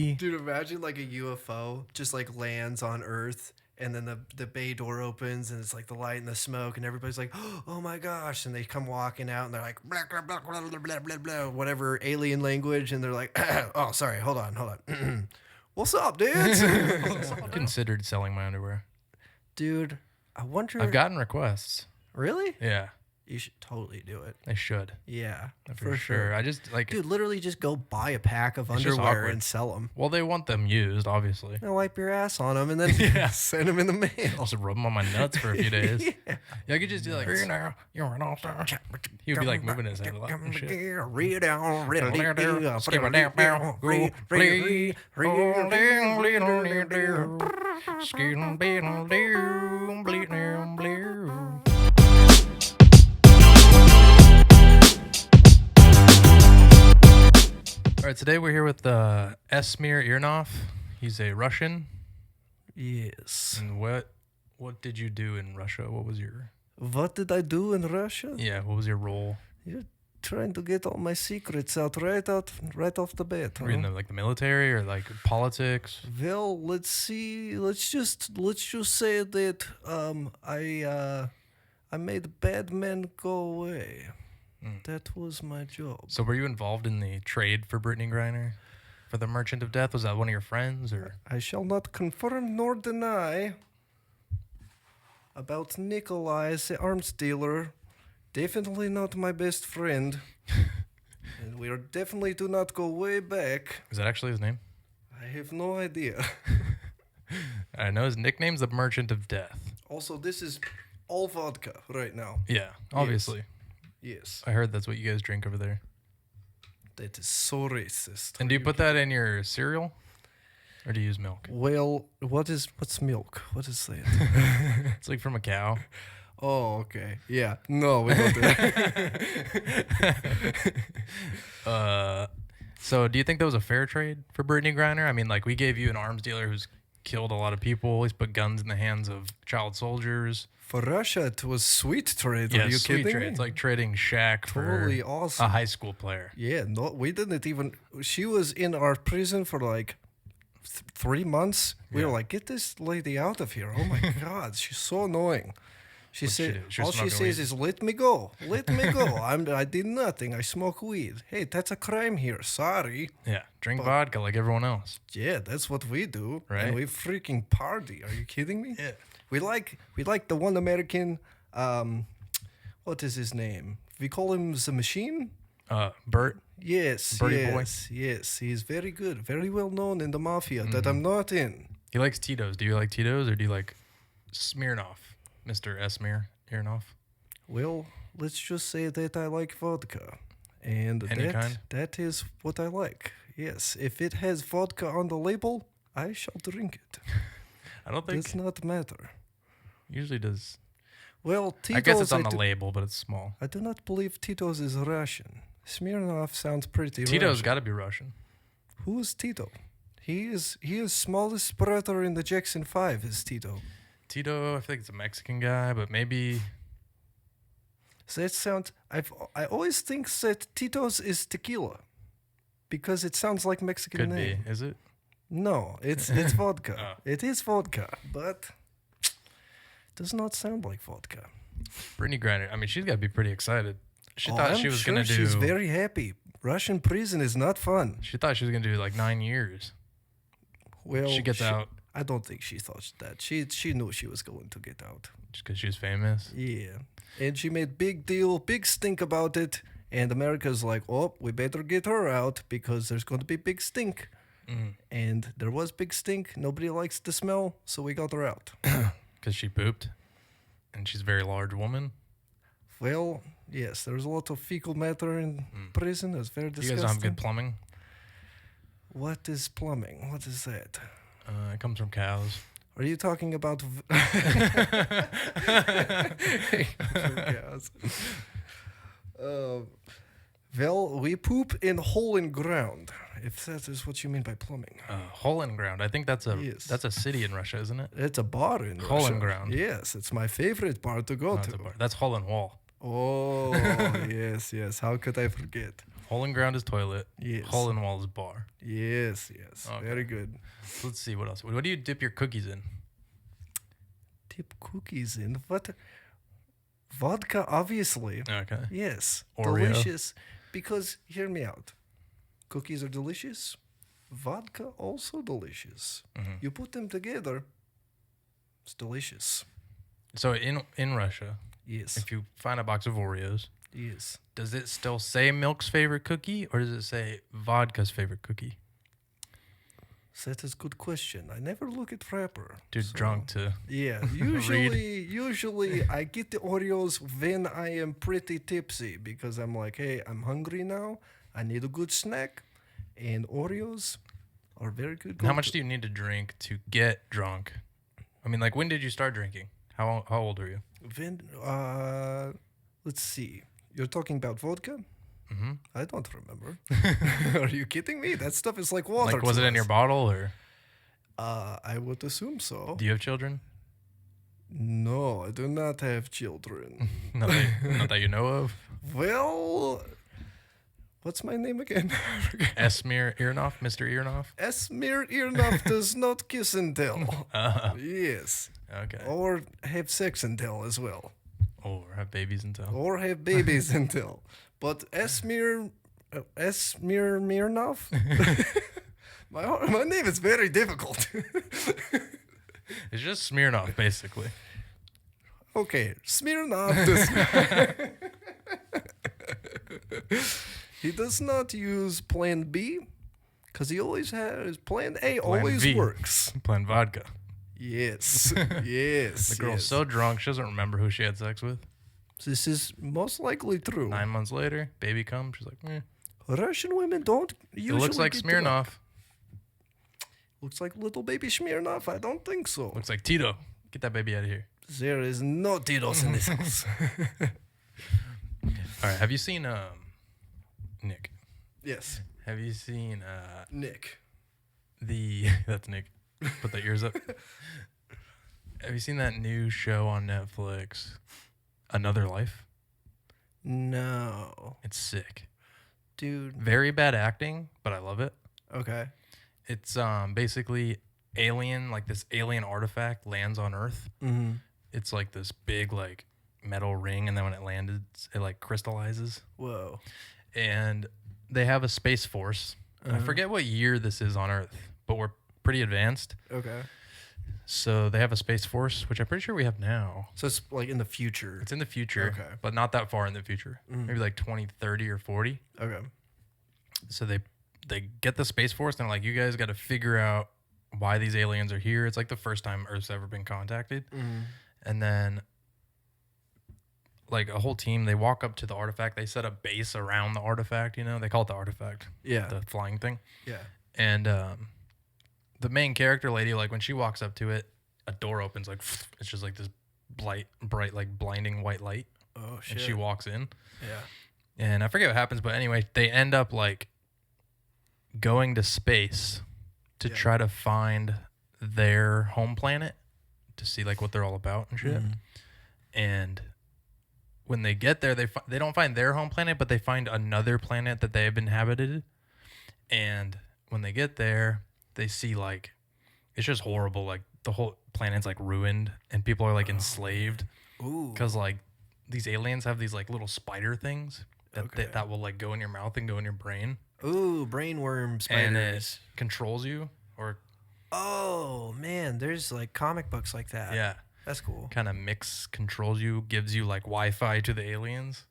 Dude, imagine like a UFO just like lands on Earth and then the bay door opens and it's like the light and the smoke and everybody's like, oh my gosh. And they come walking out and they're like, blah, blah, blah, blah, blah, blah, blah, blah, whatever alien language. And they're like, oh, sorry, hold on. What's up, dudes? I've considered selling my underwear. Dude, I wonder. I've gotten requests. Really? Yeah. You should totally do it. I should. Yeah, For sure. I just like... Dude, literally just go buy a pack of It's just underwear awkward. and sell them. Well, they want them used, obviously. Now wipe your ass on them and then send them in the mail. I'll just rub them on my nuts for a few days. Yeah. I could just do like, you're an all-star. He would be like moving his head a lot and shit. All right, today we're here with Esmir Irnov. He's a Russian. Yes. And what did you do in Russia? What was your... What did I do in Russia? Yeah, what was your role? You're trying to get all my secrets out right off the bat. Were you in the military or like politics? Well, let's see. Let's just say that I made bad men go away. That was my job. So were you involved in the trade for Brittany Griner? For the Merchant of Death? Was that one of your friends or? I shall not confirm nor deny about Nikolai, the arms dealer. Definitely not my best friend. And we definitely do not go way back. Is that actually his name? I have no idea. I know his nickname's the Merchant of Death. Also, this is all vodka right now. Yeah, obviously. Yes. I heard that's what you guys drink over there. That is so racist. And do you put that in your cereal? Or do you use milk? Well, what's milk? What is that? It's like from a cow. Oh, okay. Yeah. No, we don't do that. So do you think that was a fair trade for Brittany Griner? I mean, like, we gave you an arms dealer who's killed a lot of people. He's put guns in the hands of child soldiers. For Russia, it was sweet trade. Yeah, Are you sweet kidding trade. me? It's like trading Shaq Totally for awesome. a high school player. Yeah, no, we didn't even. She was in our prison for like 3 months. We were like, get this lady out of here. Oh my God, she's so annoying. She said, all she says is, let me go. Let me go. I did nothing. I smoke weed. Hey, that's a crime here. Sorry. Yeah, drink vodka like everyone else. Yeah, that's what we do. Right. And we freaking party. Are you kidding me? Yeah. We like the one American, what is his name? We call him the Machine? Bert? Yes, Birdie boy? yes. He's very good, very well known in the mafia that I'm not in. He likes Tito's. Do you like Tito's or do you like Smirnoff, Mr. Esmir Irnov? Well, let's just say that I like vodka. And Any kind? that is what I like. Yes, if it has vodka on the label, I shall drink it. I don't think Does not matter. usually does. Well, Tito's... I guess it's on the label, but it's small. I do not believe Tito's is Russian. Smirnoff sounds pretty Tito's Russian. got to be Russian. Who is Tito? He is smallest brother in the Jackson 5 is Tito. Tito, I think it's a Mexican guy, but maybe... That sounds... I always think that Tito's is tequila. Because it sounds like Mexican Could name. be. Is it? No, it's vodka. Oh. It is vodka, but does not sound like vodka. Brittany Griner, I mean, she's got to be pretty excited. She thought she was going to do... She's very happy. Russian prison is not fun. She thought she was going to do like 9 years. Well, She gets out I don't think she thought that. She knew she was going to get out. just because she was famous. Yeah. And she made big stink about it. And America's like, oh, we better get her out because there's going to be big stink. And there was big stink. Nobody likes the smell, so we got her out. Because she pooped. And she's a very large woman. Well, yes, there's a lot of fecal matter in prison. It's very You disgusting. guys don't have good plumbing? What is plumbing? What is that? It comes from cows. Are you talking about... Well, we poop in hole in ground, if that is what you mean by plumbing. Hole in ground. I think that's a Yes. that's a city in Russia, isn't it? It's a bar in Hole in Russia. ground. Yes, it's my favorite bar to go No, it's to. a bar. That's hole in wall. Oh, yes. How could I forget? Hole in ground is toilet. Yes. Hole in wall is bar. Yes. Okay. Very good. Let's see what else. What do you dip your cookies in? Dip cookies in what? Vodka, obviously. Okay. Yes. Oreo. Delicious. Because hear me out. Cookies are delicious. Vodka also delicious. Mm-hmm. You put them together, it's delicious. So in Russia, Yes. if you find a box of Oreos, Yes. does it still say milk's favorite cookie or does it say vodka's favorite cookie? That is a good question. I never look at wrapper. Too drunk to. Yeah, usually I get the Oreos when I am pretty tipsy because I'm like, hey, I'm hungry now. I need a good snack, and Oreos are very good. How much do you need to drink to get drunk? I mean, like, when did you start drinking? How old are you? When, let's see. You're talking about vodka? Mm-hmm. I don't remember. Are you kidding me? That stuff is like water. Like, was to it in us. your bottle or? I would assume so. Do you have children? No, I do not have children. not that you know of. Well, what's my name again? Esmir Irnoff, Mr. Irnoff. Esmir Irnoff does not kiss and tell. Yes. Okay. Or have sex and tell as well. Or have babies and tell. Or have babies and tell. But Esmir Mirnov? my name is very difficult. It's just Smirnoff, basically. Okay, Smirnov he does not use plan B because he always has plan A always V. works. Plan vodka. Yes. Yes. The girl's yes. so drunk she doesn't remember who she had sex with. This is most likely true. 9 months later, baby comes. She's like, eh. Russian women don't It usually looks like get Smirnoff. drunk. Looks like little baby Smirnoff. I don't think so. Looks like Tito. Get that baby out of here. There is no Tito's in this house. All right. Have you seen Nick? Yes. Have you seen Nick. That's Nick. Put the ears up. Have you seen that new show on Netflix, Another Life? No. It's sick. Dude. Very bad acting, but I love it. Okay. It's basically alien, like this alien artifact lands on Earth. Mm-hmm. It's like this big like metal ring, and then when it landed, it like crystallizes. Whoa. And they have a space force. I forget what year this is on Earth, but we're pretty advanced. Okay. So they have a space force, which I'm pretty sure we have now. So it's like in the future. It's in the future, Okay. but not that far in the future. Maybe like 2030 or 40. Okay. So they get the space force and they're like, you guys got to figure out why these aliens are here. It's like the first time Earth's ever been contacted. Mm-hmm. And then like a whole team, they walk up to the artifact. They set a base around the artifact, you know? They call it the artifact. Yeah. The flying thing. Yeah. And the main character lady, like when she walks up to it, a door opens, like it's just like this bright, like blinding white light. Oh, shit. And she walks in. Yeah. And I forget what happens, but anyway, they end up like going to space to try to find their home planet to see like what they're all about and shit. Mm-hmm. And when they get there, they don't find their home planet, but they find another planet that they have inhabited. And when they get there, they see like it's just horrible. Like the whole planet's like ruined, and people are like enslaved. Ooh. Because like these aliens have these like little spider things that will like go in your mouth and go in your brain. Ooh, brainworm And spiders. it controls you, or Oh, man. There's like comic books like that. yeah, That's cool. kind of controls you, gives you like Wi-Fi to the aliens.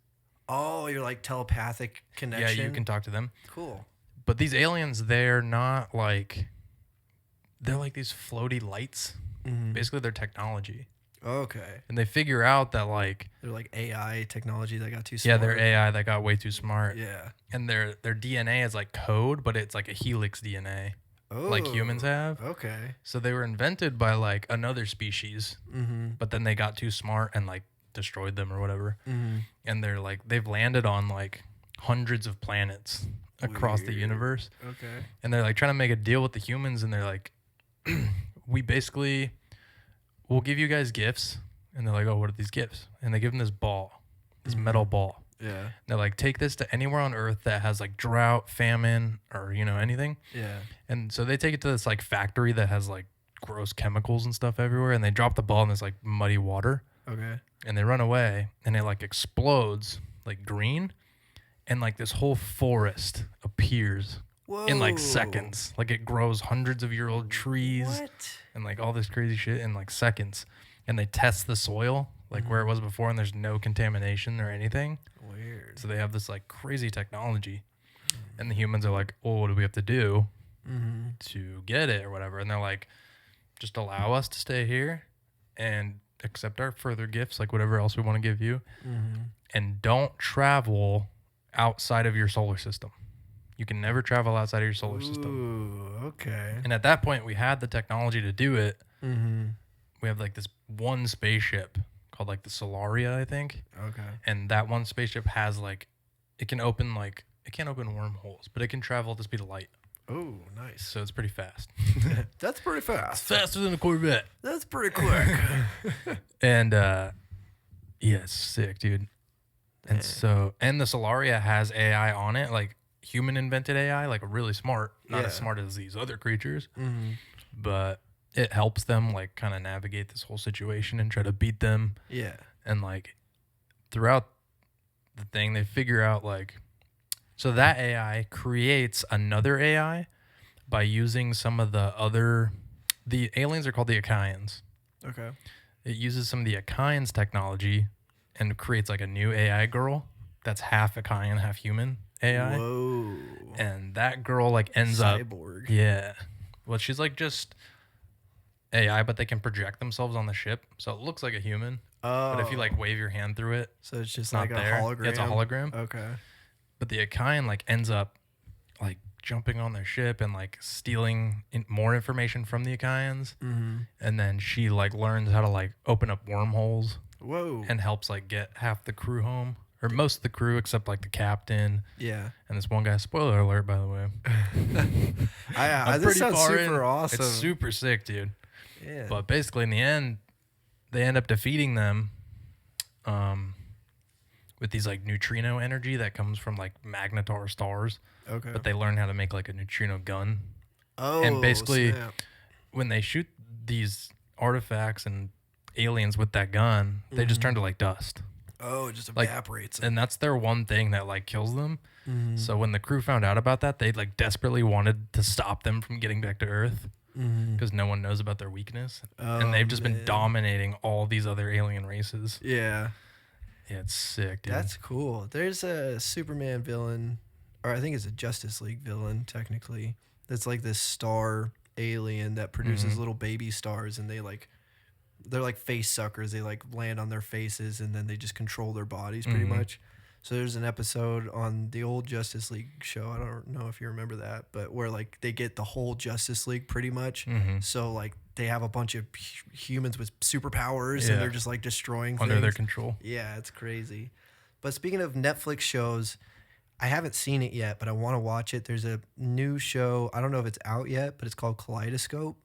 Oh, you're like telepathic connection. Yeah, you can talk to them. Cool. But these aliens, they're not like, they're like these floaty lights. Mm-hmm. Basically, they're technology. Okay. And they figure out that like, They're like AI technology that got too yeah, smart. they're AI that got way too smart. Yeah. And their DNA is like code, but it's like a helix DNA, Oh. like humans have. Okay. So they were invented by like another species, Mm-hmm. but then they got too smart and like destroyed them or whatever. Mm-hmm. And they're like, they've landed on like hundreds of planets across the Weird. universe. Okay. And they're like trying to make a deal with the humans, and they're like, we'll give you guys gifts. And they're like, oh, what are these gifts? And they give them this ball, this metal ball. Yeah. They're like, take this to anywhere on Earth that has like drought, famine, or anything. Yeah. And so they take it to this like factory that has like gross chemicals and stuff everywhere, and they drop the ball in this like muddy water. Okay. And they run away, and it like explodes like green, and like this whole forest appears in like seconds. Like it grows hundreds of year old trees and like all this crazy shit in like seconds. And they test the soil like where it was before, and there's no contamination or anything. Weird. So they have this like crazy technology, and the humans are like, "Oh, what do we have to do to get it or whatever?" And they're like, "Just allow us to stay here and accept our further gifts, like whatever else we want to give you, and don't travel outside of your solar system. You can never travel outside of your solar system." Ooh, okay. And at that point, we had the technology to do it. We have like this one spaceship called like the Solaria, I think. Okay. And that one spaceship has like, it can't open wormholes, but it can travel at the speed of light. Oh, nice. So it's pretty fast. That's pretty fast. Faster than a Corvette. That's pretty quick. And yeah, it's sick, dude. And and the Solaria has AI on it, like human invented AI, like really smart, not as smart as these other creatures, but it helps them like kind of navigate this whole situation and try to beat them. Yeah. And like throughout the thing, they figure out like, so that AI creates another AI by using some of the aliens are called the Achaians. Okay. It uses some of the Achaians technology and creates like a new AI girl that's half Achaean, half human AI. Whoa. And that girl like ends up cyborg. Yeah. Well, she's like just AI, but they can project themselves on the ship, so it looks like a human. Oh. But if you like wave your hand through it, So it's just not like a there. hologram. Yeah, it's a hologram. Okay. But the Achaean like ends up like jumping on their ship and like stealing more information from the Achaeans. And then she like learns how to like open up wormholes. Whoa. And helps like get half the crew home, or most of the crew except like the captain. Yeah. And this one guy. Spoiler alert, by the way. This sounds super awesome. It's super sick, dude. Yeah. But basically, in the end, they end up defeating them with these like neutrino energy that comes from like magnetar stars. Okay. But they learn how to make like a neutrino gun. Oh. And basically, snap. when they shoot these artifacts and aliens with that gun, they just turn to like dust. Oh, it just Like, evaporates. And that's their one thing that like kills them. So when the crew found out about that, they like desperately wanted to stop them from getting back to Earth. Because no one knows about their weakness. And they've just been dominating all these other alien races. Yeah. Yeah, it's sick, dude. That's cool. There's a Superman villain, or I think it's a Justice League villain, technically. That's like this star alien that produces little baby stars, and they're like face suckers. They like land on their faces, and then they just control their bodies pretty much. So there's an episode on the old Justice League show. I don't know if you remember that, but where like they get the whole Justice League pretty much. So like they have a bunch of humans with superpowers, and they're just like destroying under things. their control. Yeah, it's crazy. But speaking of Netflix shows, I haven't seen it yet, but I want to watch it. There's a new show. I don't know if it's out yet, but it's called Kaleidoscope.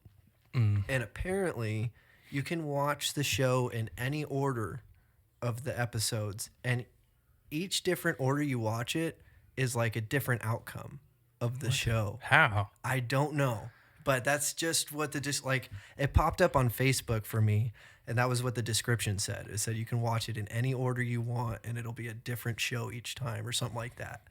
And apparently you can watch the show in any order of the episodes, and each different order you watch it is like a different outcome of the show. How? I don't know, but that's just what it popped up on Facebook for me, and that was what the description said. It said you can watch it in any order you want, and it'll be a different show each time or something like that.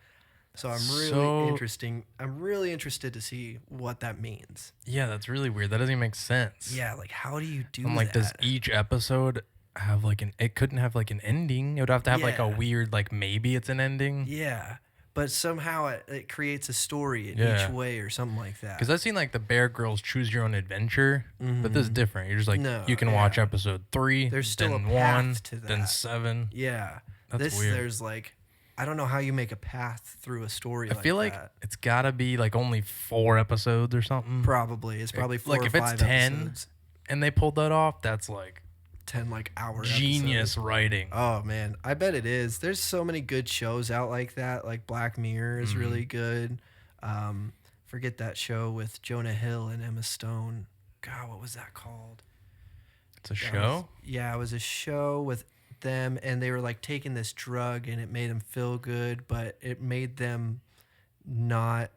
So I'm really interested to see what that means. Yeah, that's really weird. That doesn't even make sense. Yeah, like how do you do I'm like, that? does each episode have like it couldn't have like an ending. It would have to have like a weird, like maybe it's an ending. Yeah. But somehow it creates a story in each way or something like that. Because I've seen like the Bear Grylls Choose Your Own Adventure, but this is different. You're just like, you can watch episode 3, there's still then a path 1, to that. then 7. Yeah. That's weird. There's like, I don't know how you make a path through a story I feel like it's got to be like only 4 episodes or something. Probably. It's probably 4 or 5 if it's 10 episodes. And they pulled that off, that's like 10 like hour genius episodes. writing. Oh man, I bet it is. There's so many good shows out like that. Like Black Mirror is really good. Forget that show with Jonah Hill and Emma Stone. God, what was that called? It's a show? It was a show with them, and they were like taking this drug, and it made them feel good, but it made them not.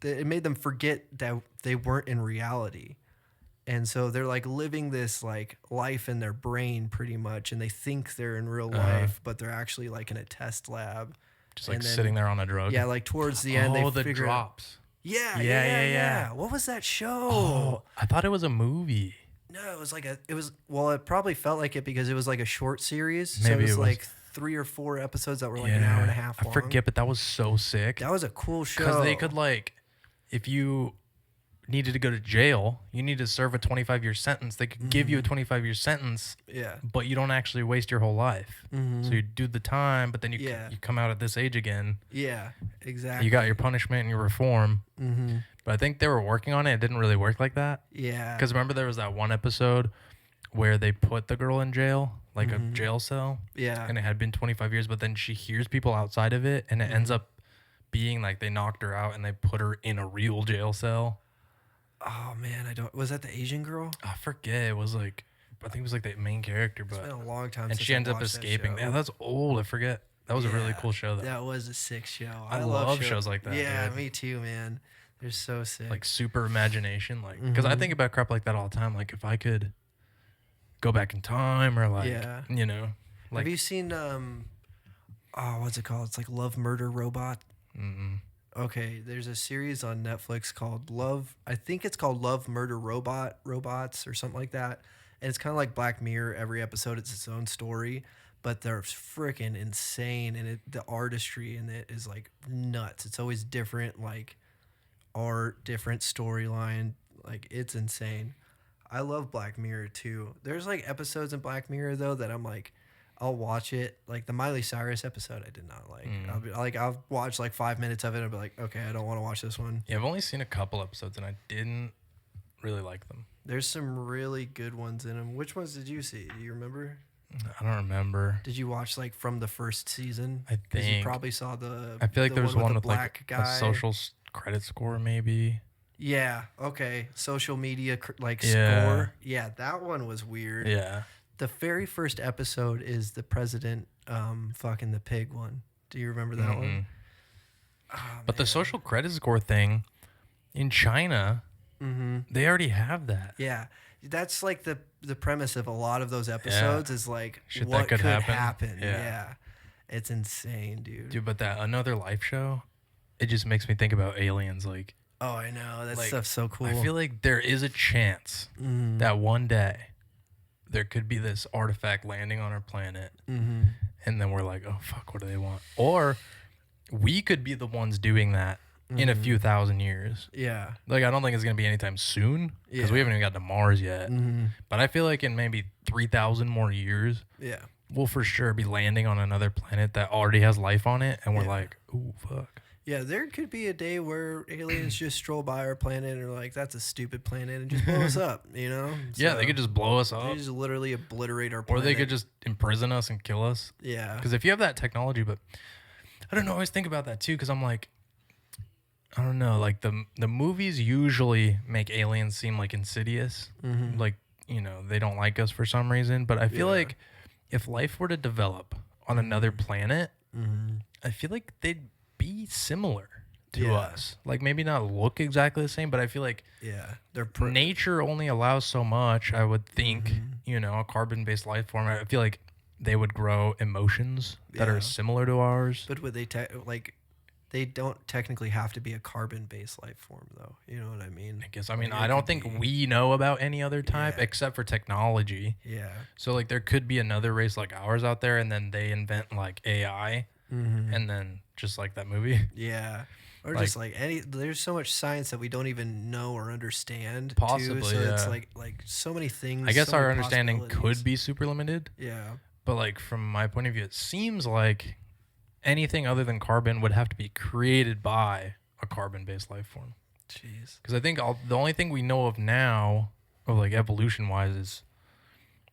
It made them forget that they weren't in reality. And so they're like living this like life in their brain pretty much, and they think they're in real life, but they're actually like in a test lab. Just like sitting there on a drug. Yeah, like towards the end, they the figure drops. Yeah. What was that show? Oh, I thought it was a movie. No, it was like it probably felt like it because it was like a short series. Maybe so it was it was. like 3 or 4 episodes that were like an hour and a half long. I forget, but that was so sick. That was a cool show. Because they could like, if you needed to go to jail, you need to serve a 25-year sentence. They could give you a 25-year sentence, but you don't actually waste your whole life. So you do the time, but then you come out at this age again. Yeah, exactly. You got your punishment and your reform. But I think they were working on it. It didn't really work like that. Yeah. Because remember there was that one episode where they put the girl in jail, like a jail cell. Yeah. And it had been 25 years, but then she hears people outside of it, and it ends up being like they knocked her out and they put her in a real jail cell. Oh man, was that the Asian girl? I forget. It was like, I think it was like the main character, but it's been a long time. And since she I ends up watched escaping. that Yeah, that's old. I forget. That was a really cool show, though. That was a sick show. I love shows like that. Yeah, dude. me too, man. They're so sick. Like super imagination, like because I think about crap like that all the time. Like if I could go back in time, or like you know, like have you seen what's it called? It's like Love, Murder, Robot. Okay, there's a series on Netflix called Love. I think it's called Love, Murder, Robots or something like that. And it's kind of like Black Mirror. Every episode, it's its own story, but they're freaking insane. And the artistry in it is like nuts. It's always different, like art, different storyline. Like it's insane. I love Black Mirror too. There's like episodes in Black Mirror though that I'm like, I'll watch it. Like the Miley Cyrus episode, I did not like. I'll watch like 5 minutes of it and I'll be like, okay, I don't want to watch this one. Yeah, I've only seen a couple episodes and I didn't really like them. There's some really good ones in them. Which ones did you see? Do you remember? I don't remember. Did you watch like from the first season? I think you probably saw the. I feel like there was one with like guy. a social credit score, maybe. Yeah. Okay. Social media score. Yeah, that one was weird. Yeah. The very first episode is the president fucking the pig one. Do you remember that one? Oh, but the social credit score thing in China, they already have that. Yeah. That's like the premise of a lot of those episodes is like shit what that could happen. Yeah. It's insane, dude. Dude, but that Another Life show, it just makes me think about aliens. Like, oh, I know. That like, stuff's so cool. I feel like there is a chance that one day there could be this artifact landing on our planet, and then we're like, oh, fuck, what do they want? Or we could be the ones doing that in a few thousand years. Yeah. Like, I don't think it's going to be anytime soon because we haven't even got to Mars yet. But I feel like in maybe 3,000 more years, we'll for sure be landing on another planet that already has life on it, and we're like, ooh, fuck. Yeah, there could be a day where aliens just stroll by our planet and are like, that's a stupid planet, and just blow us up, you know? Yeah, they could just blow us up. They just literally obliterate our planet. Or they could just imprison us and kill us. Yeah. Because if you have that technology, but I don't know, I always think about that too, because I'm like, I don't know, like the movies usually make aliens seem like insidious. Like, you know, they don't like us for some reason. But I feel like if life were to develop on another planet, I feel like they'd be similar to us. Like maybe not look exactly the same, but I feel like nature only allows so much. I would think, you know, a carbon-based life form, I feel like they would grow emotions that are similar to ours. But would they they don't technically have to be a carbon-based life form, though. You know what I mean? I guess. I mean, I don't think we know about any other type except for technology. Yeah. So like there could be another race like ours out there, and then they invent like AI, and then just like that movie. Yeah. Or just like there's so much science that we don't even know or understand. Possibly, too, so it's like so many things. I guess so our many understanding could be super limited. Yeah. But like from my point of view, it seems like anything other than carbon would have to be created by a carbon-based life form. Jeez. Because I think the only thing we know of now, of like evolution-wise, is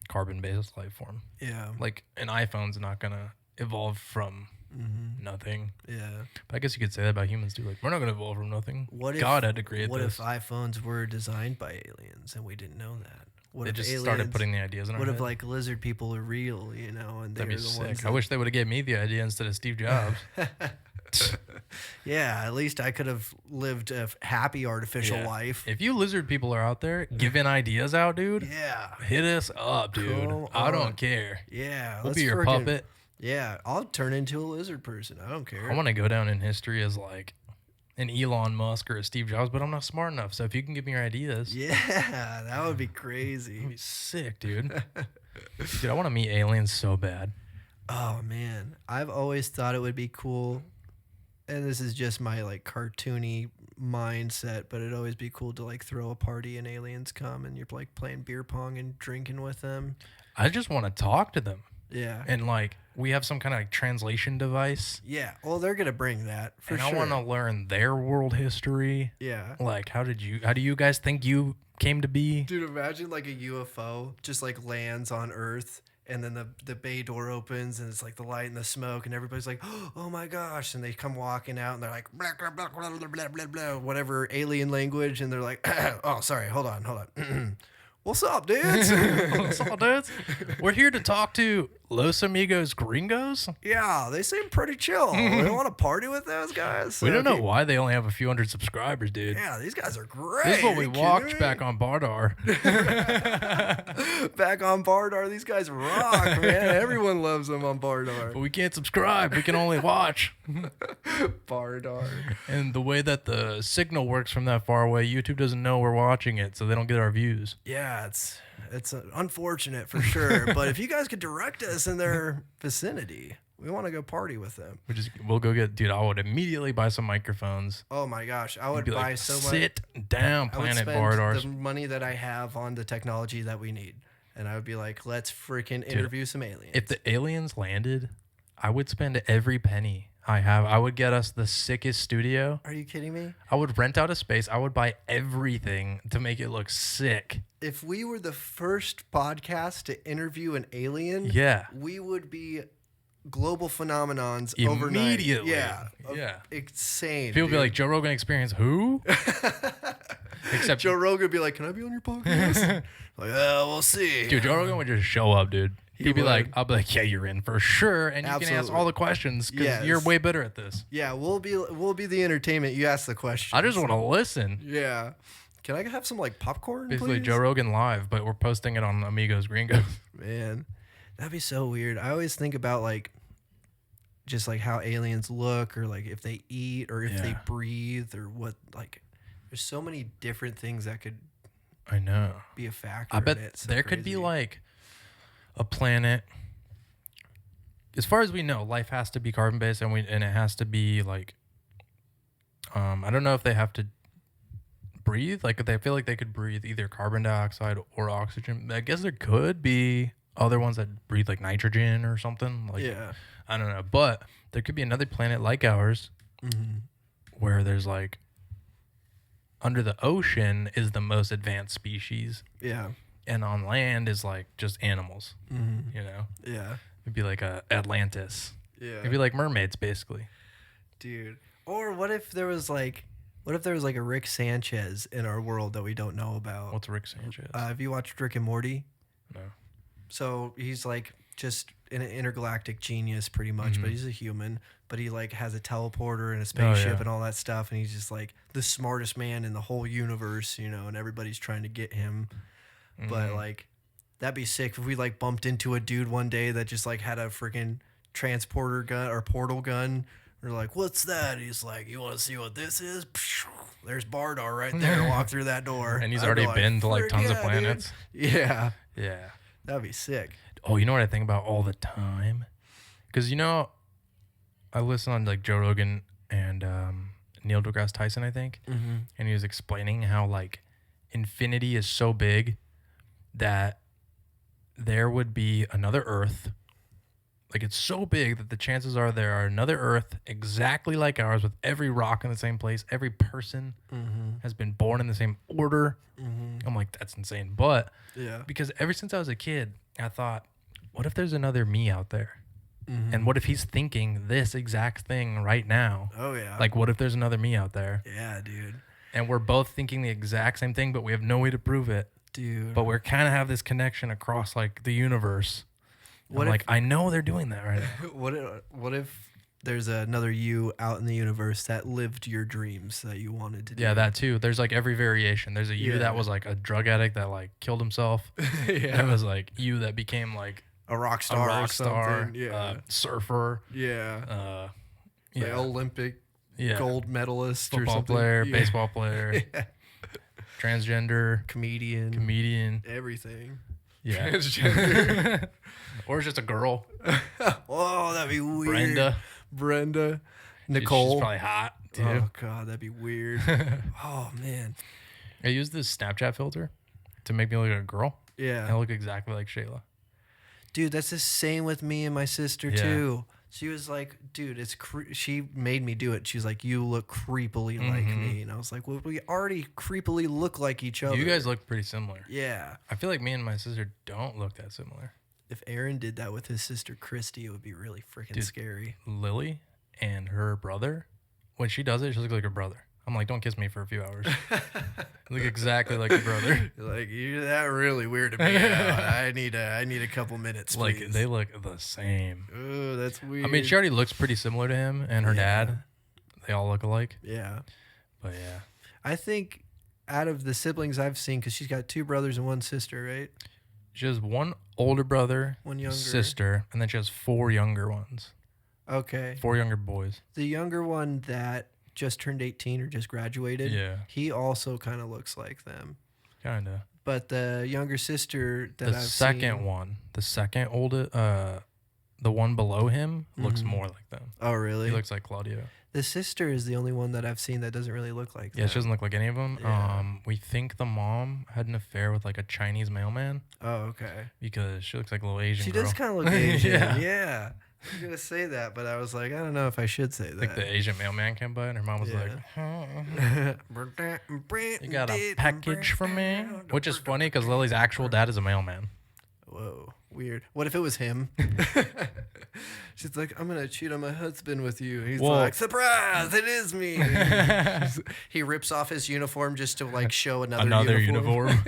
carbon-based life form. Yeah. Like an iPhone's not gonna evolve from nothing. Yeah. But I guess you could say that about humans too. Like we're not gonna evolve from nothing. What if God had to create What this? if iPhones were designed by aliens and we didn't know that? What They if just aliens, started putting the ideas in our what head. if like lizard people are real, and they're That'd be the sick. ones I wish they would have gave me the idea instead of Steve Jobs. Yeah, at least I could have lived a happy artificial life. If you lizard people are out there giving ideas out, dude, Yeah. hit us up, dude. Come I don't on. care. Yeah. We'll be your puppet. Yeah, I'll turn into a lizard person. I don't care. I want to go down in history as like an Elon Musk or a Steve Jobs, but I'm not smart enough. So if you can give me your ideas, Yeah, that would be crazy. that'd be sick, dude. Dude, I want to meet aliens so bad. Oh man, I've always thought it would be cool, and this is just my like cartoony mindset, but it'd always be cool to like throw a party and aliens come and you're like playing beer pong and drinking with them. I just want to talk to them. Yeah. And like we have some kind of like translation device. Yeah. Well, they're gonna bring that for and sure. I want to learn their world history. Yeah. Like how do you guys think you came to be? Dude, imagine like a UFO just like lands on Earth. And then the bay door opens and it's like the light and the smoke and everybody's like, oh my gosh. And they come walking out and they're like, blah, blah, blah, blah, blah, blah, blah, blah, whatever alien language. And they're like, oh, sorry, hold on. What's up, dudes? What's up, dudes? We're here to talk to Los Amigos Gringos. Yeah, they seem pretty chill. We want to party with those guys. We don't know why they only have a few hundred subscribers, dude. Yeah, these guys are great. This is what we Are you watched kidding back me? on Bardar. Back on Bardar, these guys rock, man. Everyone loves them on But Bardar. we can't subscribe. We can only watch. Bardar. And the way that the signal works from that far away, YouTube doesn't know we're watching it, so they don't get our views. Yeah, it's unfortunate for sure. But if you guys could direct us in their vicinity, we want to go party with them. We'll go get, dude, I would immediately buy some microphones. Oh my gosh, I would Be buy like, so much. sit down, I would Planet spend Bardars. the money that I have on the technology that we need, and I would be like, let's freaking interview some aliens. If the aliens landed, I would spend every penny I have. I would get us the sickest studio. Are you kidding me? I would rent out a space. I would buy everything to make it look sick. If we were the first podcast to interview an alien, Yeah. we would be global phenomenons Immediately. overnight. Yeah. Yeah. Insane. People dude. be like, Joe Rogan Experience, who? Except, Joe Rogan would be like, can I be on your podcast? Like, we'll see. dude, Joe Rogan would just show up, dude. He'd be would. like, I'll be like, yeah, you're in for sure. And you can ask Absolutely. all the questions because Yes. you're way better at this. Yeah, we'll be the entertainment. You ask the question. I just want to listen. Yeah. Can I have some like popcorn, Basically, please? Joe Rogan live, but we're posting it on Amigos Gringos. Man, that'd be so weird. I always think about like just like how aliens look or like if they eat or if they Yeah. breathe or what, like there's so many different things that could I know. be a factor. I bet in it. It's so there could be crazy. like a planet. As far as we know, life has to be carbon based, and it has to be like. I don't know if they have to breathe. Like they feel like they could breathe either carbon dioxide or oxygen. I guess there could be other ones that breathe like nitrogen or something. Like Yeah. I don't know, but there could be another planet like ours where there's like under the ocean is the most advanced species. Yeah. And on land is like just animals, you know? Yeah. It'd be like a Atlantis. Yeah. It'd be like mermaids, basically. Dude. Or what if there was like a Rick Sanchez in our world that we don't know about? What's Rick Sanchez? Have you watched Rick and Morty? No. So he's like just an intergalactic genius pretty much, but he's a human, but he like has a teleporter and a spaceship and all that stuff. And he's just like the smartest man in the whole universe, you know, and everybody's trying to get him. But like, that'd be sick if we like bumped into a dude one day that just like had a freaking transporter gun or portal gun. We're like, what's that? He's like, you want to see what this is? There's Bardar right there. Walk through that door. And he's I'd be already like, been to like "Frick tons of yeah, dude." planets. Yeah. Yeah. That'd be sick. Oh, you know what I think about all the time? Because, you know, I listen on like Joe Rogan and Neil deGrasse Tyson, I think. And he was explaining how like infinity is so big that there would be another Earth. Like it's so big that the chances are there are another Earth exactly like ours with every rock in the same place. Every person has been born in the same order. I'm like, that's insane. But Yeah. because ever since I was a kid, I thought, what if there's another me out there? And what if he's thinking this exact thing right now? Oh, yeah. Like, what if there's another me out there? Yeah, dude. And we're both thinking the exact same thing, but we have no way to prove it. dude. But we're kind of have this connection across like the universe. I know they're doing that right now. What if there's another you out in the universe that lived your dreams that you wanted to do? Yeah, that too. There's like every variation. There's a you that was like a drug addict that like killed himself. There was like you that became like a rock star, surfer. Yeah. The Olympic gold medalist, football or something. Player, baseball player, transgender, comedian, everything. Yeah. Transgender. Or it's just a girl. Oh, that'd be weird. Brenda. Nicole. She's probably hot, too. Oh, God, that'd be weird. Oh, man. I used this Snapchat filter to make me look like a girl. Yeah. I look exactly like Shayla. Dude, that's the same with me and my sister, too. She was like, dude, she made me do it. She was like, you look creepily like me. And I was like, well, we already creepily look like each other. You guys look pretty similar. Yeah. I feel like me and my sister don't look that similar. If Aaron did that with his sister Christy, it would be really freaking scary. Lily and her brother, when she does it, she looks like her brother. I'm like, don't kiss me for a few hours. Look exactly like your brother. Like, you're that really weird to me. I need a couple minutes, please. Like, they look the same. Oh, that's weird. I mean, she already looks pretty similar to him and her dad. They all look alike. Yeah. But yeah. I think out of the siblings I've seen, because she's got 2 brothers and 1 sister, right? She has 1 older brother, 1 younger sister, and then she has 4 younger ones. Okay. 4 younger boys. The younger one that just turned 18 or just graduated, he also kind of looks like them. Kind of. But the younger sister that I've seen, the second oldest, the one below him looks more like them. Oh, really? He looks like Claudio. The sister is the only one that I've seen that doesn't really look like them. Yeah, she doesn't look like any of them. Yeah. We think the mom had an affair with like a Chinese mailman. Oh, okay. Because she looks like a little Asian girl. She does kind of look Asian. Yeah. I was going to say that, but I was like, I don't know if I should say that. Like the Asian mailman came by and her mom was like, you got a package for me? Which is funny because Lily's actual dad is a mailman. Whoa, weird. What if it was him? She's like, I'm going to cheat on my husband with you. He's like, surprise, it is me. He rips off his uniform just to like show another uniform.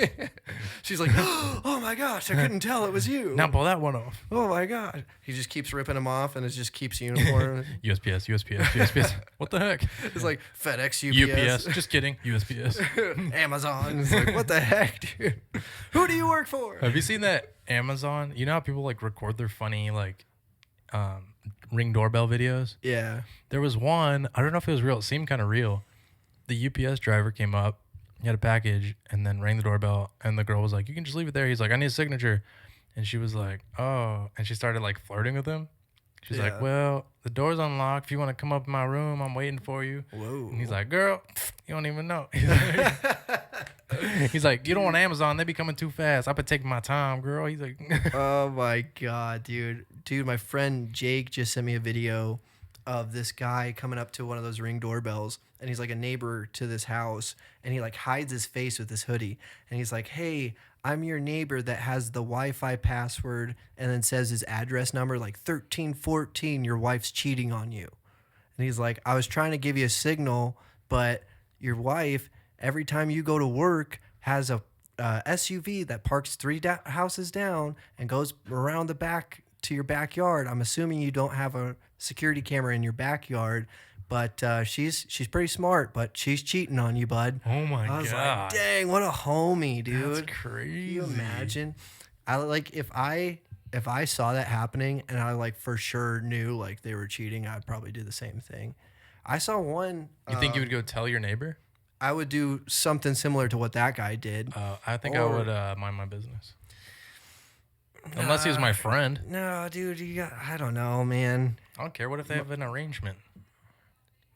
She's like, oh my gosh, I couldn't tell it was you. Now pull that one off. Oh my God. He just keeps ripping them off and it just keeps uniform. USPS. What the heck? It's like FedEx, UPS. Just kidding. USPS. Amazon. It's like, what the heck, dude? Who do you work for? Have you seen that Amazon? You know how people like record their funny like Ring doorbell videos? Yeah. There was one, I don't know if it was real. It seemed kind of real. The UPS driver came up, he had a package, and then rang the doorbell, and the girl was like, you can just leave it there. He's like, I need a signature. And she was like, oh. And she started like flirting with him. She's like, well, the door's unlocked. If you want to come up in my room, I'm waiting for you. Whoa. And he's like, girl, you don't even know. He's like, you don't want Amazon. They be coming too fast. I've been taking my time, girl. He's like, oh my God, dude. Dude, my friend Jake just sent me a video of this guy coming up to one of those Ring doorbells, and he's like a neighbor to this house, and he like hides his face with this hoodie, and he's like, hey, I'm your neighbor that has the Wi-Fi password, and then says his address number, like 1314, your wife's cheating on you. And he's like, I was trying to give you a signal, but your wife, every time you go to work, has a SUV that parks 3 houses down and goes around the back to your backyard. I'm assuming you don't have a security camera in your backyard, but she's pretty smart, but she's cheating on you, bud. Oh my God. I was like, dang, what a homie, dude. That's crazy. Can you imagine? I like if I saw that happening and I like for sure knew like they were cheating, I'd probably do the same thing. I saw one. You think you would go tell your neighbor? I would do something similar to what that guy did. I think I would mind my business. Unless he was my friend. No, dude, I don't know, man. I don't care. What if they have an arrangement?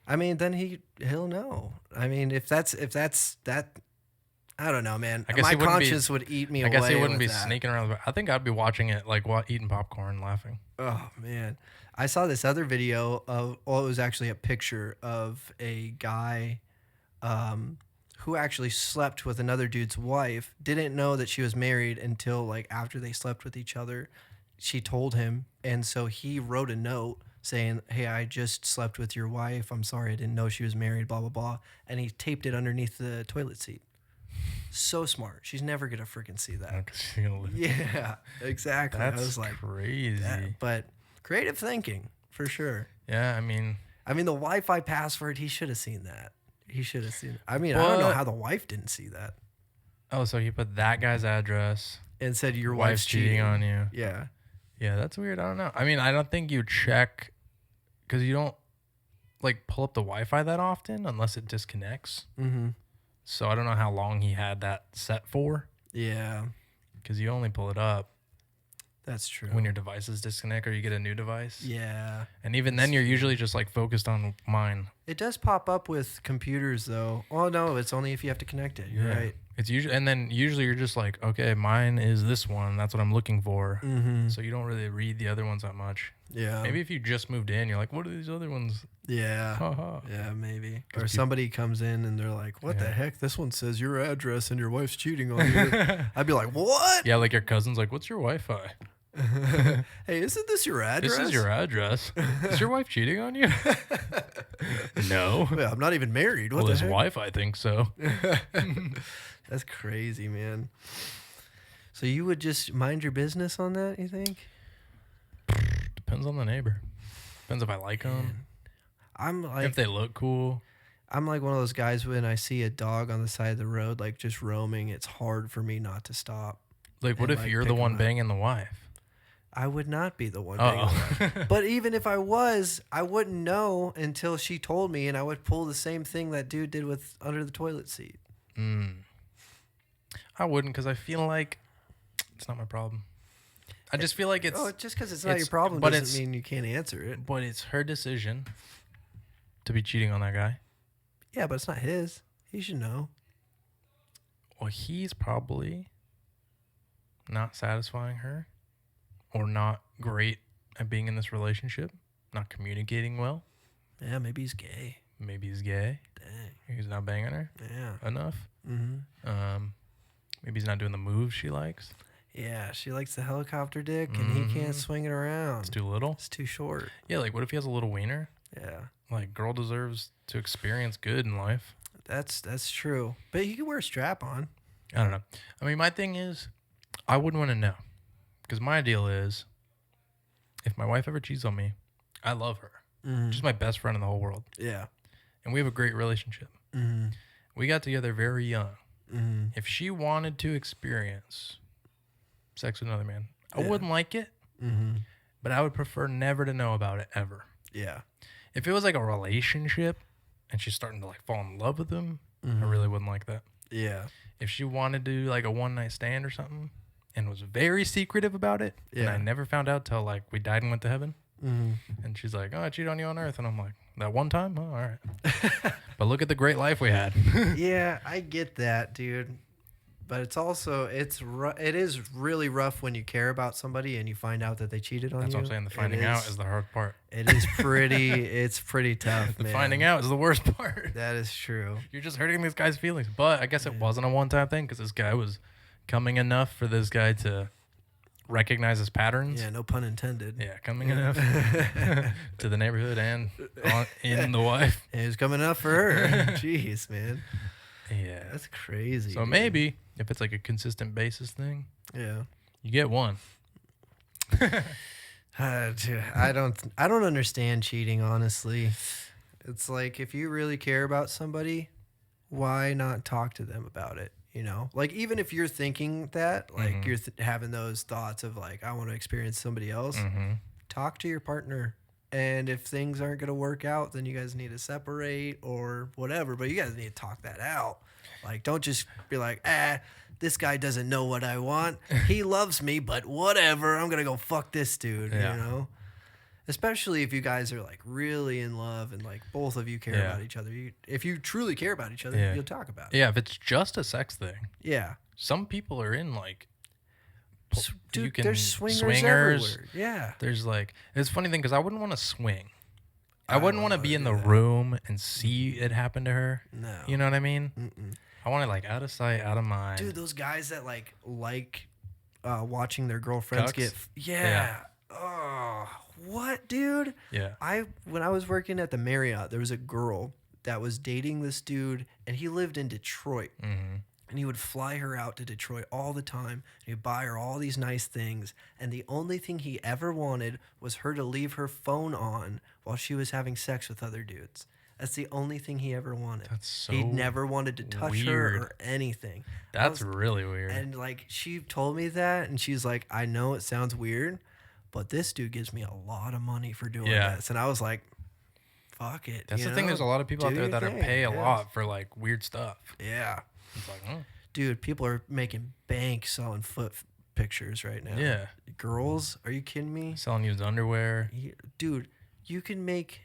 I mean, then he'll know. I mean, if that's that, I don't know, man. My conscience would eat me away. I guess he wouldn't be that. Sneaking around. I think I'd be watching it, like eating popcorn, laughing. Oh man, I saw this other video of. Well, it was actually a picture of a guy, who actually slept with another dude's wife. Didn't know that she was married until like after they slept with each other. She told him, and so he wrote a note saying, hey, I just slept with your wife. I'm sorry, I didn't know she was married, blah, blah, blah. And he taped it underneath the toilet seat. So smart. She's never gonna freaking see that. Okay, Yeah, exactly. That's I was like, crazy. but creative thinking for sure. Yeah, I mean, the Wi-Fi password. He should have seen that. He should have seen it. I don't know how the wife didn't see that. Oh, so he put that guy's address And said your wife's cheating on you. Yeah. Yeah, that's weird. I don't know. I mean, I don't think you check because you don't like pull up the Wi-Fi that often unless it disconnects. Mm-hmm. So I don't know how long he had that set for. Yeah. Because you only pull it up. That's true. When your devices disconnect or you get a new device. Yeah. And even then, you're usually just like focused on mine. It does pop up with computers though. Oh no, it's only if you have to connect it. You're right. It's usually, and then usually you're just like, okay, mine is this one. That's what I'm looking for. Mm-hmm. So you don't really read the other ones that much. Yeah. Maybe if you just moved in, you're like, what are these other ones? Yeah. Yeah, maybe. Or somebody comes in and they're like, what the heck? This one says your address and your wife's cheating on you. I'd be like, what? Yeah, like your cousin's like, what's your Wi-Fi? Hey, isn't this your address? This is your address. Is your wife cheating on you? No. Yeah, I'm not even married. What Well, the his heck? wife, I think so. That's crazy, man. So you would just mind your business on that, you think? Depends on the neighbor. Depends if I like them. I'm like, if they look cool. I'm like one of those guys when I see a dog on the side of the road, like just roaming, it's hard for me not to stop. Like, what if you're the one banging the wife? I would not be the one banging the wife. But even if I was, I wouldn't know until she told me, and I would pull the same thing that dude did with under the toilet seat. I wouldn't, because I feel like it's not my problem. I just feel like it's... Oh, just because it's not your problem doesn't mean you can't answer it. But it's her decision to be cheating on that guy. Yeah, but it's not his. He should know. Well, he's probably not satisfying her or not great at being in this relationship, not communicating well. Yeah, maybe he's gay. Maybe he's gay. Dang. He's not banging her enough. Mm-hmm. Maybe he's not doing the moves she likes. Yeah, she likes the helicopter dick, and he can't swing it around. It's too little. It's too short. Yeah, like what if he has a little wiener? Yeah. Like, girl deserves to experience good in life. That's true. But you can wear a strap on. I don't know. I mean, my thing is, I wouldn't want to know. Because my deal is, if my wife ever cheats on me, I love her. Mm-hmm. She's my best friend in the whole world. Yeah. And we have a great relationship. Mm-hmm. We got together very young. Mm-hmm. If she wanted to experience sex with another man, I wouldn't like it. Mm-hmm. But I would prefer never to know about it ever. Yeah. If it was like a relationship and she's starting to like fall in love with him, I really wouldn't like that. Yeah. If she wanted to do like a one night stand or something and was very secretive about it, and I never found out till like we died and went to heaven, and she's like, oh, I cheated on you on earth. And I'm like, that one time? Oh, all right. But look at the great life we had. Yeah, I get that, dude. But it's also, it is really rough when you care about somebody and you find out that they cheated on you. That's what I'm saying. The finding out is the hard part. It is it's pretty tough, The man. finding out is the worst part. That is true. You're just hurting this guy's feelings. But I guess it wasn't a one-time thing because this guy was coming enough for this guy to recognize his patterns. Yeah, no pun intended. Yeah, coming enough to the neighborhood and in the wife. It was coming up for her. Jeez, man. Yeah. That's crazy. So maybe if it's like a consistent basis thing, yeah, you get one. Dude, I don't understand cheating, honestly. It's like if you really care about somebody, why not talk to them about it? You know, like even if you're thinking that, like you're having those thoughts of like, I want to experience somebody else, talk to your partner. And if things aren't going to work out, then you guys need to separate or whatever. But you guys need to talk that out. Like, don't just be like, this guy doesn't know what I want. He loves me, but whatever. I'm going to go fuck this dude, you know? Especially if you guys are, like, really in love and, like, both of you care about each other. If you truly care about each other, you'll talk about it. Yeah, if it's just a sex thing. Yeah. Some people are in, like... Dude, there's swingers everywhere. Yeah. There's like, it's a funny thing because I wouldn't want to swing. I wouldn't want to be in the room and see it happen to her. No. You know what I mean? I want it like out of sight, out of mind. Dude, those guys that like watching their girlfriends Cucks? Yeah. Oh, what, dude? Yeah. When I was working at the Marriott, there was a girl that was dating this dude, and he lived in Detroit. And he would fly her out to Detroit all the time. And he'd buy her all these nice things. And the only thing he ever wanted was her to leave her phone on while she was having sex with other dudes. That's the only thing he ever wanted. That's so He never wanted to touch her or anything. That's really weird. And like she told me that, and she's like, I know it sounds weird, but this dude gives me a lot of money for doing this. And I was like, fuck it. That's the thing. There's a lot of people out there that pay a lot for like weird stuff. Yeah. It's like, dude, people are making bank selling foot pictures right now. Yeah. Girls, are you kidding me? Selling used underwear. Dude, you can make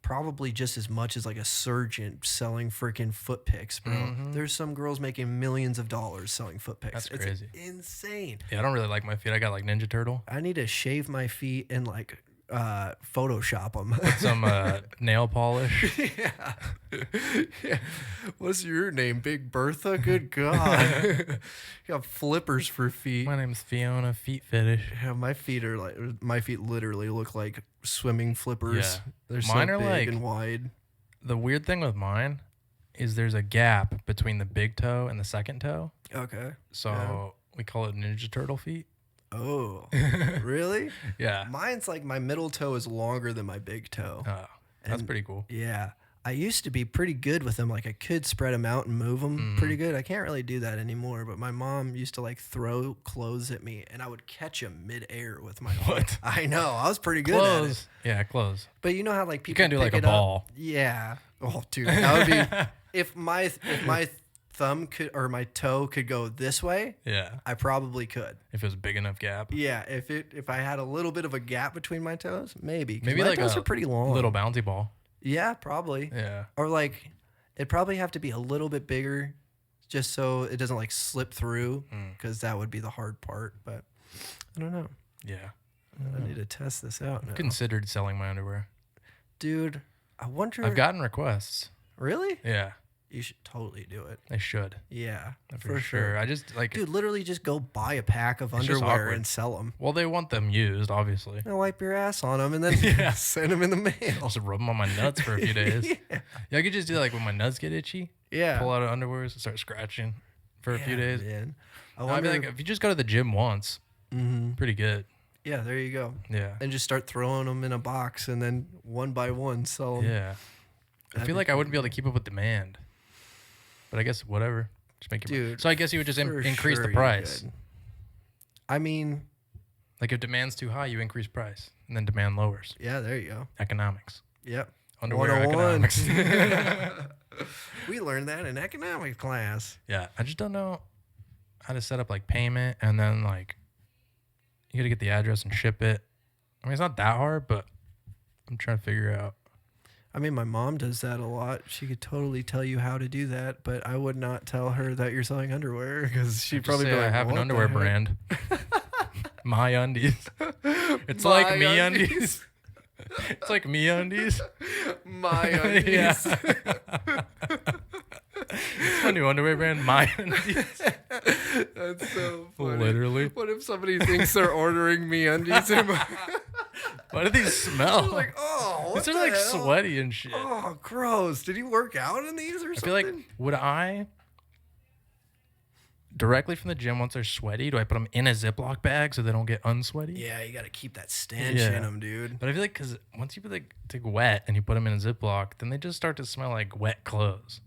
probably just as much as like a surgeon selling freaking foot pics, bro. Mm-hmm. There's some girls making millions of dollars selling foot pics. That's crazy. It's insane. Yeah, I don't really like my feet. I got like Ninja Turtle. I need to shave my feet and like Photoshop them. Put some nail polish. Yeah. Yeah. What's your name? Big Bertha? Good God. You got flippers for feet. My name's Fiona, feet fetish. Yeah, my feet literally look like swimming flippers. Yeah. They're Mine so are big like, and wide. The weird thing with mine is there's a gap between the big toe and the second toe. Okay. So we call it Ninja Turtle feet. Oh, really? Yeah. Mine's like my middle toe is longer than my big toe. Oh, that's pretty cool. Yeah. I used to be pretty good with them. Like I could spread them out and move them pretty good. I can't really do that anymore. But my mom used to like throw clothes at me, and I would catch them midair with my What? I know. I was pretty good at it. Yeah, clothes. But you know how like You people can't do pick like a it up? ball. Yeah. Oh, dude, that would be if my thumb could or my toe could go this way. Yeah. I probably could. If it was a big enough gap. Yeah, if I had a little bit of a gap between my toes, maybe. 'Cause Maybe my like toes are pretty long. little bouncy ball. Yeah, probably. Yeah. Or like, it'd probably have to be a little bit bigger, just so it doesn't like slip through, because that would be the hard part. But I don't know. Yeah. I need to test this out now. Considered selling my underwear. Dude, I wonder. I've gotten requests. Really? Yeah. You should totally do it. I should. Yeah, For sure. I just like. Dude, literally just go buy a pack of It's just underwear awkward. and sell them. Well, they want them used, obviously. And wipe your ass on them and then send them in the mail. Also rub them on my nuts for a few days. Yeah, I could just do that, like when my nuts get itchy. Yeah. Pull out of underwear and start scratching for a few days. Man. I'd be like, if you just go to the gym once, pretty good. Yeah, there you go. Yeah. And just start throwing them in a box and then one by one sell them. Yeah. I feel like I wouldn't be able to keep up with demand. But I guess whatever. Just make it. Dude, so I guess you would just increase sure the you price. could. I mean, Like if demand's too high, you increase price, and then demand lowers. yeah, there you go. Economics. Yep. Underwear 101. economics. We learned that in economics class. Yeah, I just don't know how to set up like payment, and then like you got to get the address and ship it. I mean, it's not that hard, but I'm trying to figure out. I mean, my mom does that a lot. She could totally tell you how to do that, but I would not tell her that you're selling underwear because she'd probably be Say like, I have an "What the underwear heck?" brand. My undies. It's like me undies. It's like me undies. My undies. Yeah. It's my new underwear brand, My Undies. That's so funny. Literally. What if somebody thinks they're ordering me undies? Why do these smell? Like, oh, what These are the like hell? sweaty and shit. Oh, gross. Did he work out in these or I something? feel like, would I directly from the gym once they're sweaty, do I put them in a Ziploc bag so they don't get unsweaty? Yeah, you got to keep that stench in them, dude. But I feel like because once you put like take wet and you put them in a Ziploc, then they just start to smell like wet clothes,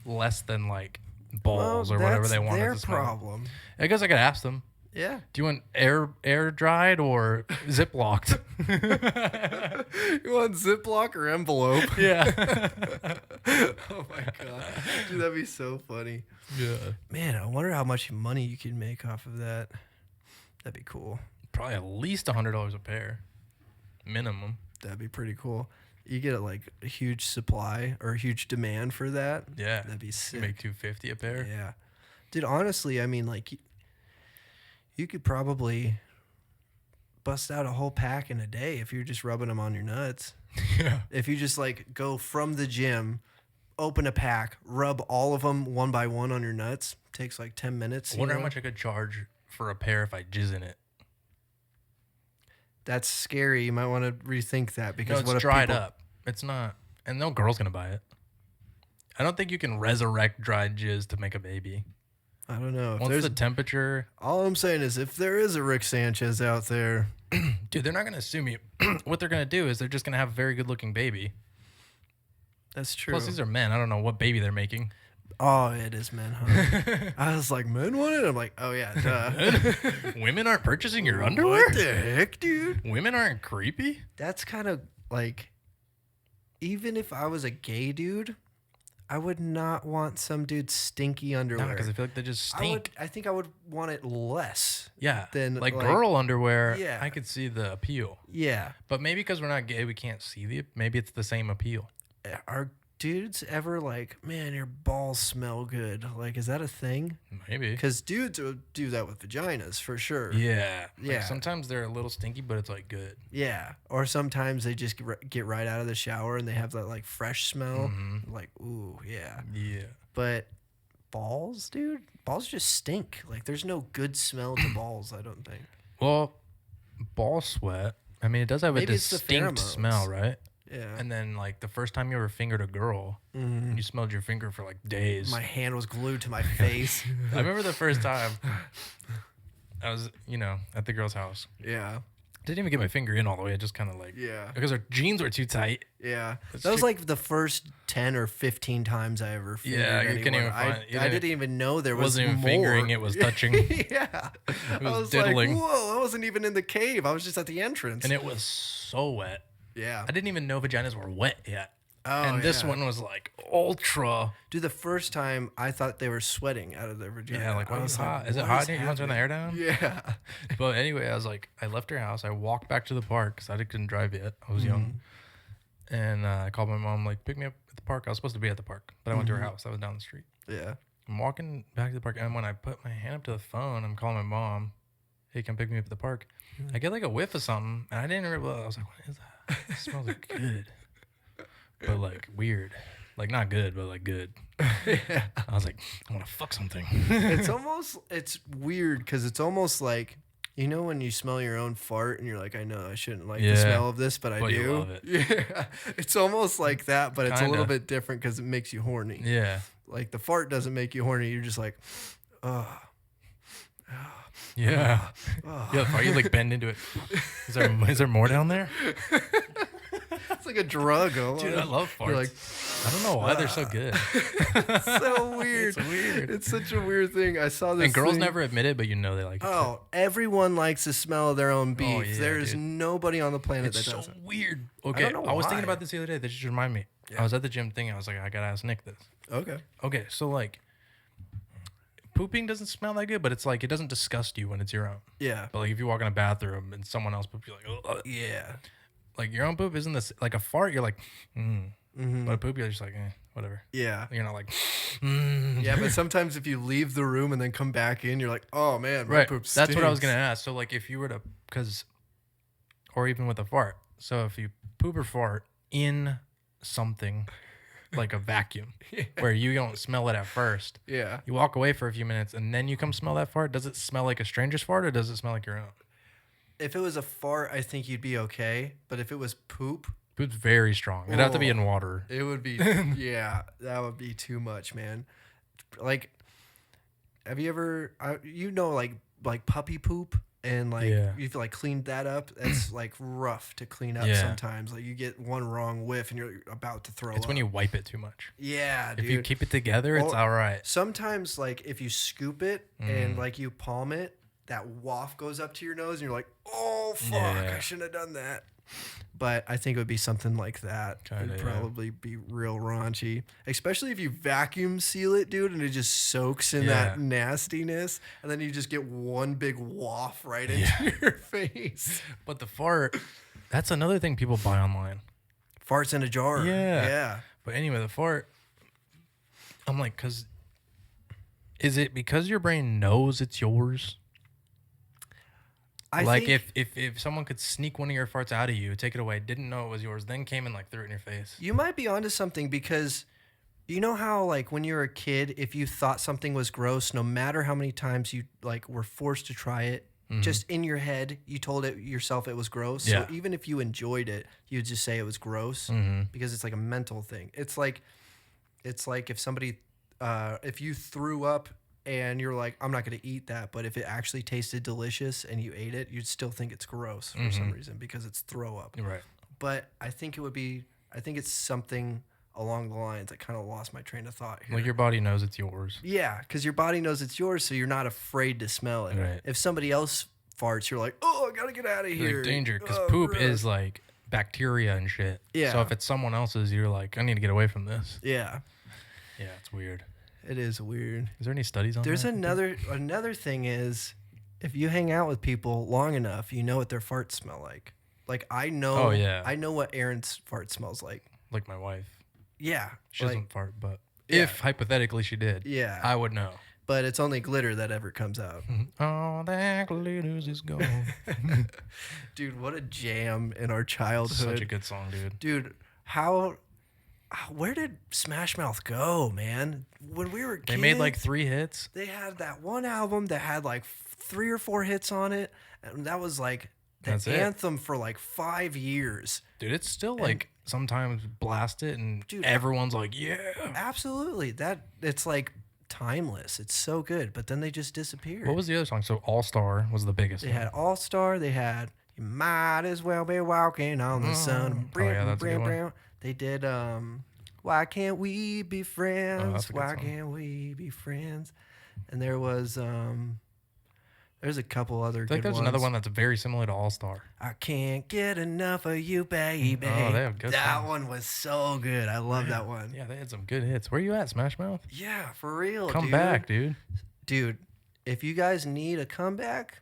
less than like balls or whatever they want it to smell. Their problem. I guess I could ask them. Yeah. Do you want air dried or Ziplocked? You want Ziploc or envelope? Yeah. Oh my god, dude, that'd be so funny. Yeah. Man, I wonder how much money you could make off of that. That'd be cool. Probably at least $100 a pair, minimum. That'd be pretty cool. You get like a huge supply or a huge demand for that. Yeah. That'd be sick. You make $250 a pair. Yeah, dude. Honestly, I mean, like, you could probably bust out a whole pack in a day if you're just rubbing them on your nuts. Yeah. If you just like go from the gym, open a pack, rub all of them one by one on your nuts. Takes like 10 minutes. I wonder how much I could charge for a pair if I jizz in it. That's scary. You might want to rethink that because No, it's what if dried people... up. It's not, and no girl's gonna buy it. I don't think you can resurrect dried jizz to make a baby. I don't know. If Once the temperature... All I'm saying is if there is a Rick Sanchez out there... Dude, they're not going to sue me. What they're going to do is they're just going to have a very good-looking baby. That's true. Plus, these are men. I don't know what baby they're making. Oh, it is men, huh? I was like, men want it? I'm like, oh, yeah, duh. Women aren't purchasing your underwear? What the heck, dude? Women aren't creepy? That's kind of like... Even if I was a gay dude... I would not want some dude's stinky underwear. No, because I feel like they just stink. I think I would want it less. Yeah. Than like girl underwear, yeah. I could see the appeal. Yeah. But maybe because we're not gay, we can't see maybe it's the same appeal. Are dudes ever like, man, your balls smell good? Like, is that a thing? Maybe. Because dudes would do that with vaginas, for sure. Yeah. Yeah. Like sometimes they're a little stinky, but it's like good. Yeah. Or sometimes they just get right out of the shower and they have that like fresh smell. Mm-hmm. Like, ooh, yeah. Yeah. But balls, dude? Balls just stink. Like, there's no good smell to balls, I don't think. Well, ball sweat, I mean, it does have Maybe a it's the distinct pheromones. smell, right? Yeah. And then, like, the first time you ever fingered a girl, you smelled your finger for, like, days. My hand was glued to my face. I remember the first time I was, at the girl's house. Yeah. Didn't even get my finger in all the way. I just kind of, like... Yeah. Because her jeans were too tight. Yeah. That was, like, the first 10 or 15 times I ever fingered anyone. You can't even find... I didn't even know there was wasn't even more. fingering, it was touching. Yeah. It was I was diddling. like, whoa, I wasn't even in the cave. I was just at the entrance. And it was so wet. Yeah. I didn't even know vaginas were wet yet. Oh, and this one was like ultra. Dude, the first time I thought they were sweating out of their vagina. Yeah, like, why is it hot? Is it what hot is in here? You want to turn the air down? Yeah. But anyway, I was like, I left her house. I walked back to the park because I couldn't drive yet. I was young. And I called my mom, like, pick me up at the park. I was supposed to be at the park, but I went to her house. I was down the street. Yeah. I'm walking back to the park. And when I put my hand up to the phone, I'm calling my mom. Hey, come pick me up at the park. I get like a whiff of something. And I didn't realize. I was like, what is that? It smells like good. But like weird. Like not good, but like good. Yeah. I was like, I want to fuck something. It's weird because it's almost like, you know, when you smell your own fart and you're like, I know I shouldn't like the smell of this, but I do. You love it. Yeah. It's almost like that, but it's a little bit different because it makes you horny. Yeah. Like the fart doesn't make you horny. You're just like, oh. Yeah. Yeah. Are you like bend into it? Is there more down there? It's like a drug. Almost. Dude, I love farts. You're like, I don't know why they're so good. It's so weird. It's weird. It's such a weird thing. I saw this. And girls thing. never admit it, but you know they like it. Oh, everyone likes the smell of their own beef. Oh, yeah, There's dude. nobody on the planet It's that so does it. weird. Okay, know I was thinking why. about this the other day. That just reminded me. Yeah. I was at the gym thinking, I was like, I gotta ask Nick this. Okay. So like, pooping doesn't smell that good, but it's like it doesn't disgust you when it's your own. Yeah. But like if you walk in a bathroom and someone else poop, you're like, ugh. Yeah. Like your own poop isn't this like a fart. You're like, But a poop, you're just like, whatever. Yeah. You're not like, Yeah, but sometimes if you leave the room and then come back in, you're like, oh man, my right. poop That's what I was stinks. gonna ask. So like if you were to, or even with a fart. So if you poop or fart in something like a vacuum where you don't smell it at first. Yeah. You walk away for a few minutes and then you come smell that fart. Does it smell like a stranger's fart or does it smell like your own? If it was a fart, I think you'd be okay. But if it was poop, Poop's very strong. It'd have to be in water. it would be, yeah, that would be too much, man. Like, have you ever, like puppy poop? And like you've like cleaned that up. That's like rough to clean up sometimes. Like you get one wrong whiff and you're about to throw up. It's when you wipe it too much. Yeah, dude. If you keep it together, it's all right. Sometimes like if you scoop it and like you palm it, that waft goes up to your nose and you're like, oh fuck, I shouldn't have done that. But I think it would be something like that. It'd probably be real raunchy. Especially if you vacuum seal it, dude, and it just soaks in that nastiness. And then you just get one big waft right into your face. But the fart, that's another thing people buy online. Farts in a jar. Yeah. But anyway, the fart, I'm like, is it because your brain knows it's yours? I think if someone could sneak one of your farts out of you, take it away, didn't know it was yours, then came and like threw it in your face. You might be onto something because you know how like when you were a kid, if you thought something was gross, no matter how many times you like were forced to try it, just in your head, you told it yourself it was gross. Yeah. So even if you enjoyed it, you'd just say it was gross because it's like a mental thing. It's like it's like if somebody, if you threw up and you're like, I'm not going to eat that, but if it actually tasted delicious and you ate it, you'd still think it's gross for some reason because it's throw up. Right. But I think it's something along the lines. I kind of lost my train of thought here. Well, your body knows it's yours. Yeah, because your body knows it's yours, so you're not afraid to smell it. Right. If somebody else farts, you're like, oh, I got to get out of here. Like danger, because poop is like bacteria and shit. Yeah. So if it's someone else's, you're like, I need to get away from this. Yeah. Yeah, it's weird. It is weird. Is there any studies on There's that? another thing is, if you hang out with people long enough, you know what their farts smell like. Like I know. Oh, yeah. I know what Aaron's fart smells like. Like my wife. Yeah. She like, doesn't fart, but Yeah. if hypothetically she did, Yeah. I would know. But it's only glitter that ever comes out. All that glitters is gold. Dude, what a jam in our childhood. Such a good song, dude. Dude, where did Smash Mouth go, man? When we were kids, They made like 3 hits. they had that one album that had like 3 or 4 hits on it, and that was like the That's it. anthem for like 5 years. Dude, it's still like sometimes blast it and Dude, everyone's like, yeah. Absolutely. It's like timeless. It's so good, but then they just disappeared. What was the other song? So All Star was the biggest They one. had All Star, they had You Might As Well Be Walking on the Sun. Oh, yeah, that's a good one. They did Why Can't We Be Friends? that's a good Why song. Can't We Be Friends? And there was there's a couple other I good think there's ones. another one that's very similar to All Star. I can't get enough of you, baby. Oh, they have good that songs. one was so good. I love that one. Yeah, they had some good hits. Where you at, Smash Mouth? Yeah, for real. Come dude. back, dude. Dude, if you guys need a comeback,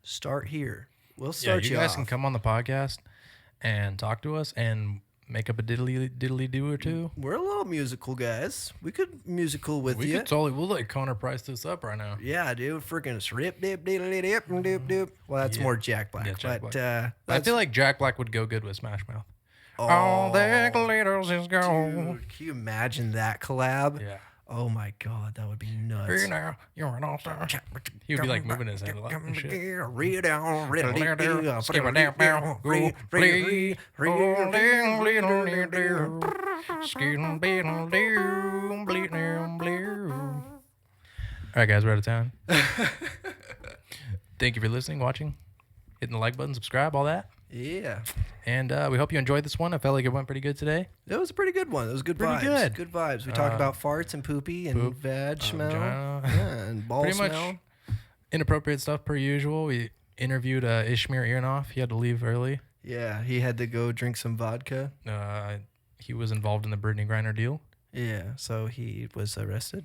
start here. We'll Yeah, start you guys off. can come on the podcast and talk to us and make up a diddly do or two. We're a little musical guys. We could musical with We you. could totally, we'll like Connor Price this up right now. Yeah, dude. Freaking rip dip diddly dip dip dip. Well, that's more Jack Black. Yeah, Jack but Black. I feel like Jack Black would go good with Smash Mouth. oh, All that glitters is gold. dude, can you imagine that collab? Yeah. Oh my god, that would be Hey nuts. now, you're an all-star. He would be like moving his head a lot and shit. All right, guys, we're out of town. Thank you for listening, watching, hitting the like button, subscribe, all that. Yeah. And we hope you enjoyed this one. I felt like it went pretty good today. It was a pretty good one. It was good Pretty vibes. good. Good vibes. We talked about farts and poopy and poop, veg smell. vagina. Yeah, and ball Pretty smell. much inappropriate stuff per usual. We interviewed Ishmael Irnoff. He had to leave early. Yeah, he had to go drink some vodka. He was involved in the Brittany Griner deal Yeah, so he was arrested.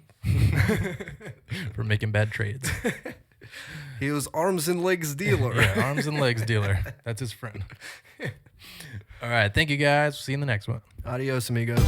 for making bad trades. He was arms and legs dealer. Yeah, arms and legs dealer. That's his friend. All right. Thank you, guys. See you in the next one. Adios, amigos.